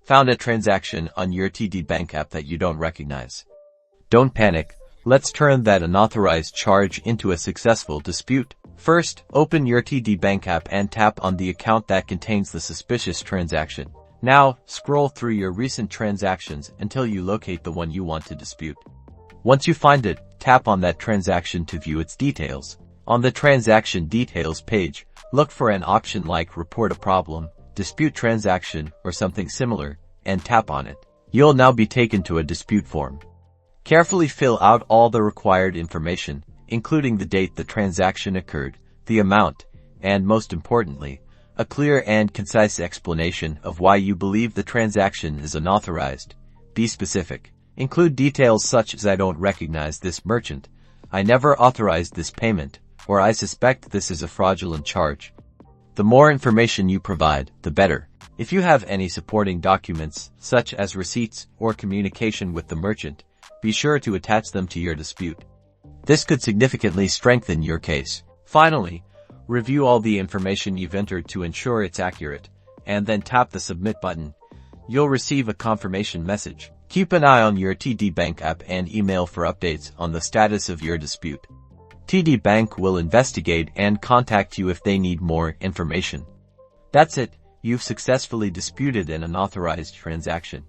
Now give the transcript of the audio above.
Found a transaction on your TD Bank app that you don't recognize. Don't panic. Let's turn that unauthorized charge into a successful dispute. First, open your TD Bank app and tap on the account that contains the suspicious transaction. Now, scroll through your recent transactions until you locate the one you want to dispute. Once you find it, tap on that transaction to view its details. On the transaction details page, look for an option like Report a Problem, Dispute Transaction, or something similar, and tap on it. You'll now be taken to a dispute form. Carefully fill out all the required information, including the date the transaction occurred, the amount, and most importantly, a clear and concise explanation of why you believe the transaction is unauthorized. Be specific. Include details such as I don't recognize this merchant, I never authorized this payment, or I suspect this is a fraudulent charge. The more information you provide, the better. If you have any supporting documents, such as receipts or communication with the merchant, be sure to attach them to your dispute. This could significantly strengthen your case. Finally, review all the information you've entered to ensure it's accurate, and then tap the Submit button. You'll receive a confirmation message. Keep an eye on your TD Bank app and email for updates on the status of your dispute. TD Bank will investigate and contact you if they need more information. That's it. You've successfully disputed an unauthorized transaction.